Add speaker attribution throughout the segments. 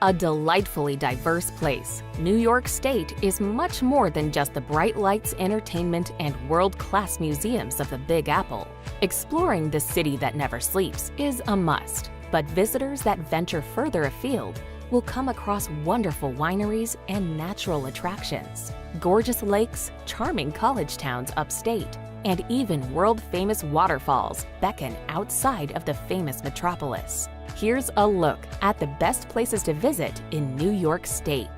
Speaker 1: A delightfully diverse place, New York State is much more than just the bright lights, entertainment, and world-class museums of the Big Apple. Exploring the city that never sleeps is a must, but visitors that venture further afield will come across wonderful wineries and natural attractions, gorgeous lakes, charming college towns upstate, and even world-famous waterfalls beckon outside of the famous metropolis. Here's a look at the best places to visit in New York State.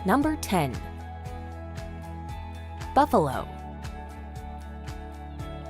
Speaker 1: Number 10. Buffalo.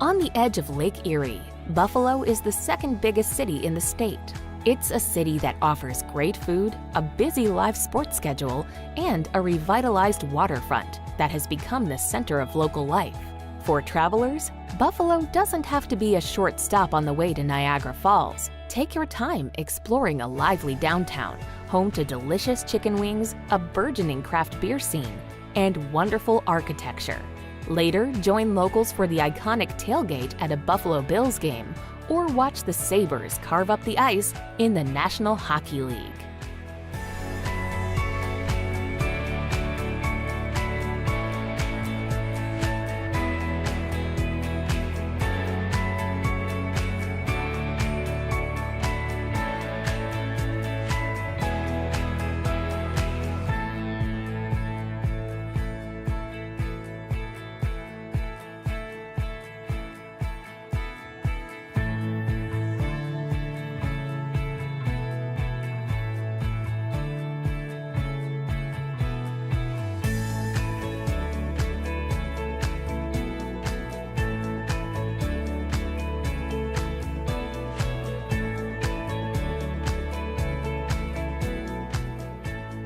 Speaker 1: On the edge of Lake Erie, Buffalo is the second biggest city in the state. It's a city that offers great food, a busy live sports schedule, and a revitalized waterfront that has become the center of local life. For travelers, Buffalo doesn't have to be a short stop on the way to Niagara Falls. Take your time exploring a lively downtown, home to delicious chicken wings, a burgeoning craft beer scene, and wonderful architecture. Later, join locals for the iconic tailgate at a Buffalo Bills game, or watch the Sabres carve up the ice in the National Hockey League.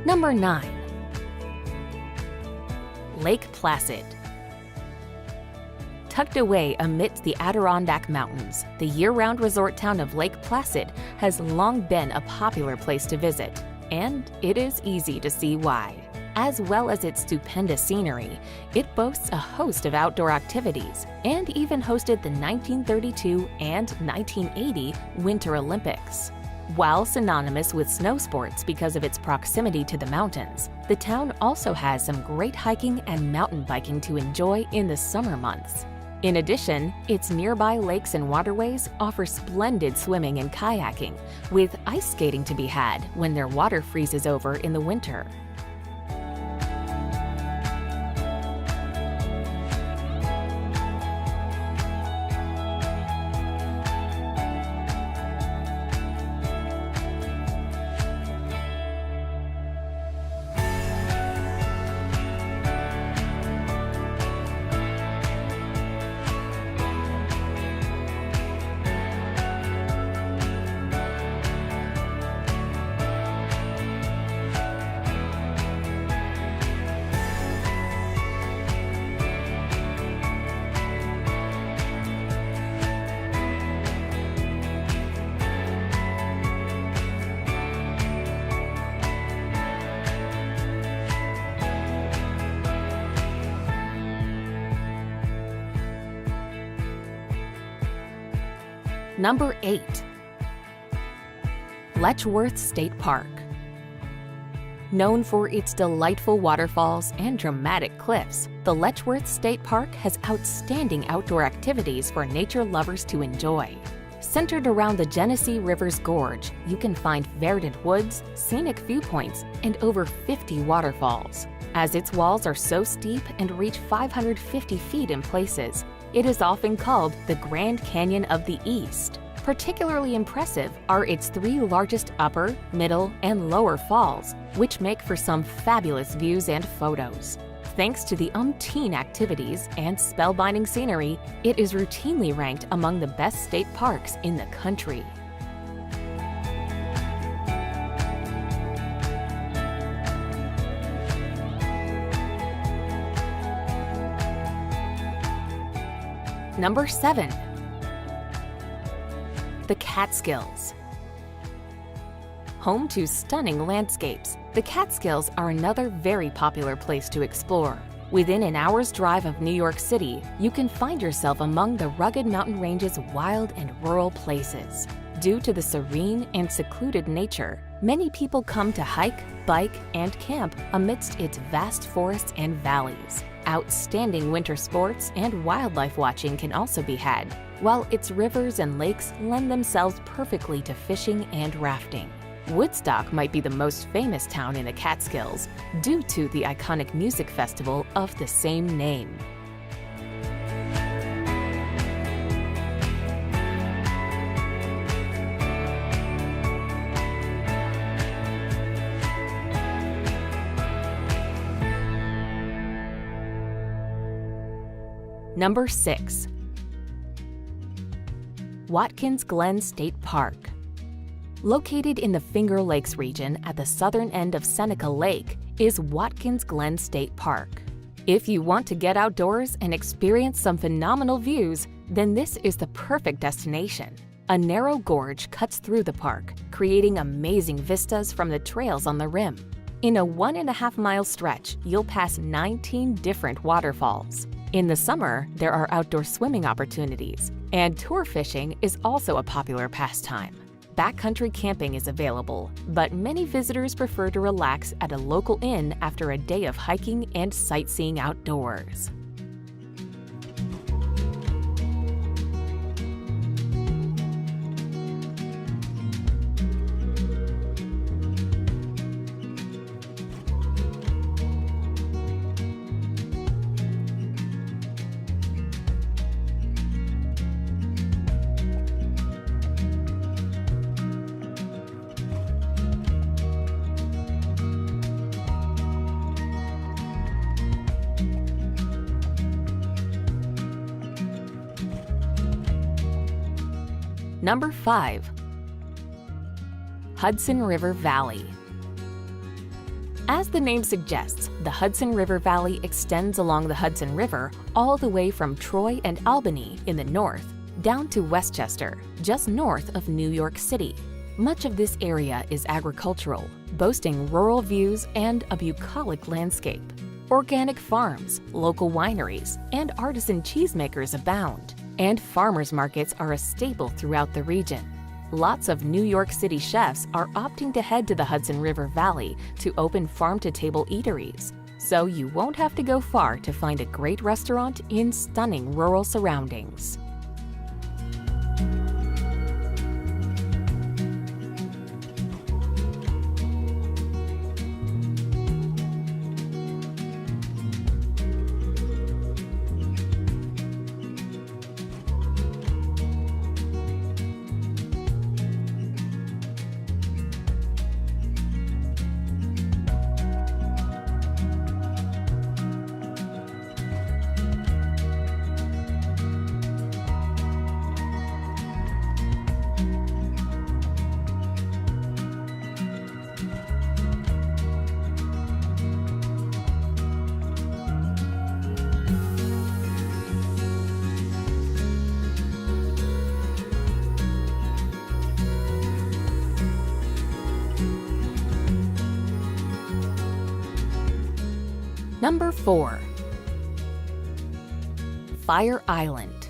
Speaker 1: Number 9. Lake Placid. Tucked away amidst the Adirondack Mountains, the year-round resort town of Lake Placid has long been a popular place to visit, and it is easy to see why. As well as its stupendous scenery, it boasts a host of outdoor activities and even hosted the 1932 and 1980 Winter Olympics. While synonymous with snow sports because of its proximity to the mountains, the town also has some great hiking and mountain biking to enjoy in the summer months. In addition, its nearby lakes and waterways offer splendid swimming and kayaking, with ice skating to be had when their water freezes over in the winter. Number 8. Letchworth State Park. Known for its delightful waterfalls and dramatic cliffs, the Letchworth State Park has outstanding outdoor activities for nature lovers to enjoy. Centered around the Genesee River's gorge, you can find verdant woods, scenic viewpoints, and over 50 waterfalls. As its walls are so steep and reach 550 feet in places, it is often called the Grand Canyon of the East. Particularly impressive are its 3 largest upper, middle, and lower falls, which make for some fabulous views and photos. Thanks to the umpteen activities and spellbinding scenery, it is routinely ranked among the best state parks in the country. Number 7. The Catskills. Home to stunning landscapes, the Catskills are another very popular place to explore. Within an hour's drive of New York City, you can find yourself among the rugged mountain ranges' wild and rural places. Due to the serene and secluded nature, many people come to hike, bike, and camp amidst its vast forests and valleys. Outstanding winter sports and wildlife watching can also be had, while its rivers and lakes lend themselves perfectly to fishing and rafting. Woodstock might be the most famous town in the Catskills due to the iconic music festival of the same name. Number 6. Watkins Glen State Park. Located in the Finger Lakes region at the southern end of Seneca Lake is Watkins Glen State Park. If you want to get outdoors and experience some phenomenal views, then this is the perfect destination. A narrow gorge cuts through the park, creating amazing vistas from the trails on the rim. In a 1.5-mile stretch, you'll pass 19 different waterfalls. In the summer, there are outdoor swimming opportunities, and tour fishing is also a popular pastime. Backcountry camping is available, but many visitors prefer to relax at a local inn after a day of hiking and sightseeing outdoors. Number 5. Hudson River Valley. As the name suggests, the Hudson River Valley extends along the Hudson River all the way from Troy and Albany in the north down to Westchester, just north of New York City. Much of this area is agricultural, boasting rural views and a bucolic landscape. Organic farms, local wineries, and artisan cheesemakers abound, and farmers markets are a staple throughout the region. Lots of New York City chefs are opting to head to the Hudson River Valley to open farm-to-table eateries, so you won't have to go far to find a great restaurant in stunning rural surroundings. Number 4. Fire Island.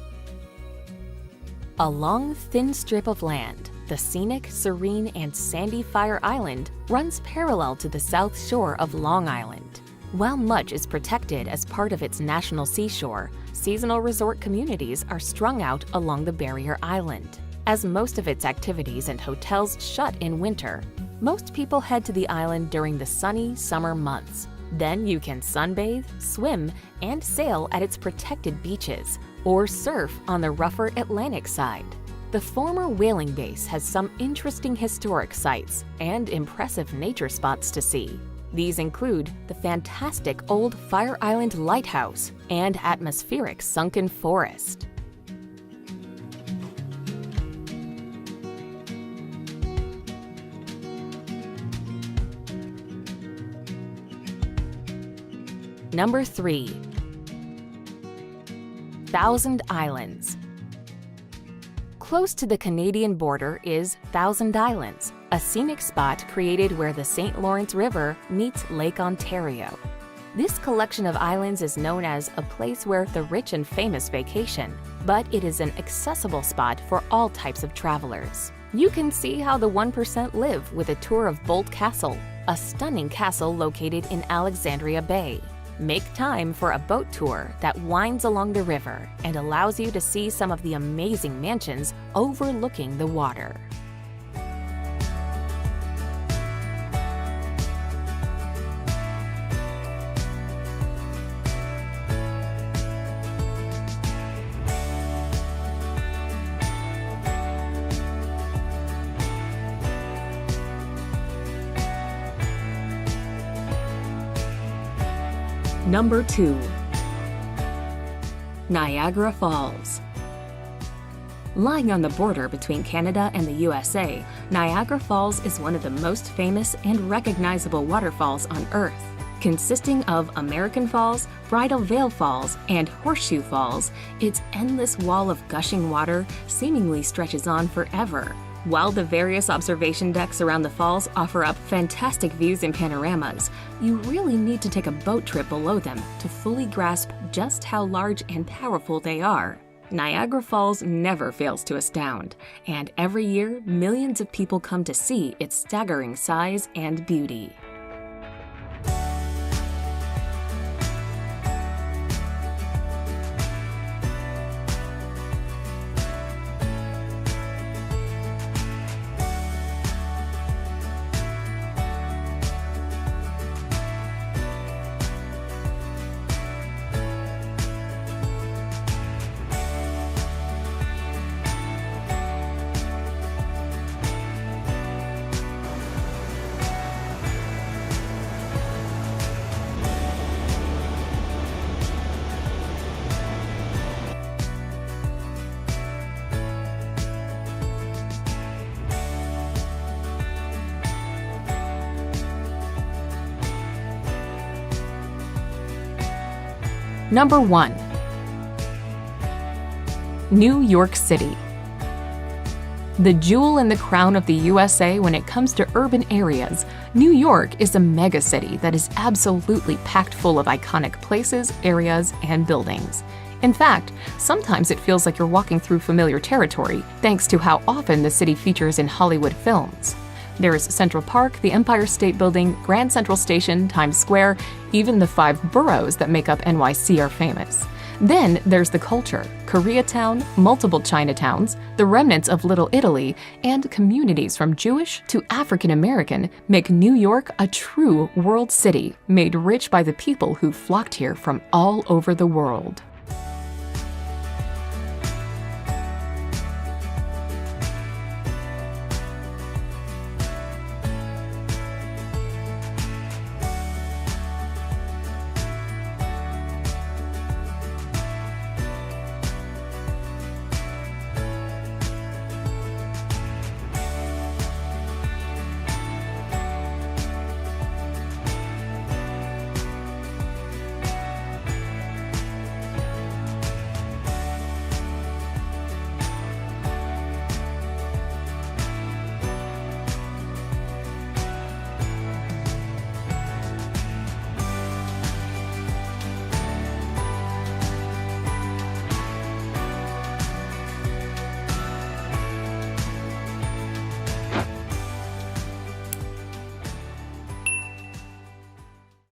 Speaker 1: A long, thin strip of land, the scenic, serene, and sandy Fire Island runs parallel to the south shore of Long Island. While much is protected as part of its national seashore, seasonal resort communities are strung out along the barrier island. As most of its activities and hotels shut in winter, most people head to the island during the sunny summer months. Then you can sunbathe, swim, and sail at its protected beaches, or surf on the rougher Atlantic side. The former whaling base has some interesting historic sites and impressive nature spots to see. These include the fantastic old Fire Island Lighthouse and atmospheric sunken forest. Number 3. Thousand Islands. Close to the Canadian border is Thousand Islands, a scenic spot created where the St. Lawrence River meets Lake Ontario. This collection of islands is known as a place where the rich and famous vacation, but it is an accessible spot for all types of travelers. You can see how the 1% live with a tour of Bolt Castle, a stunning castle located in Alexandria Bay. Make time for a boat tour that winds along the river and allows you to see some of the amazing mansions overlooking the water. Number 2. Niagara Falls. Lying on the border between Canada and the USA, Niagara Falls is one of the most famous and recognizable waterfalls on Earth. Consisting of American Falls, Bridal Veil Falls, and Horseshoe Falls, its endless wall of gushing water seemingly stretches on forever. While the various observation decks around the falls offer up fantastic views and panoramas, you really need to take a boat trip below them to fully grasp just how large and powerful they are. Niagara Falls never fails to astound, and every year millions of people come to see its staggering size and beauty. Number 1. New York City. The jewel in the crown of the USA when it comes to urban areas, New York is a megacity that is absolutely packed full of iconic places, areas, and buildings. In fact, sometimes it feels like you're walking through familiar territory thanks to how often the city features in Hollywood films. There's Central Park, the Empire State Building, Grand Central Station, Times Square, even the 5 boroughs that make up NYC are famous. Then there's the culture, Koreatown, multiple Chinatowns, the remnants of Little Italy, and communities from Jewish to African American make New York a true world city, made rich by the people who flocked here from all over the world.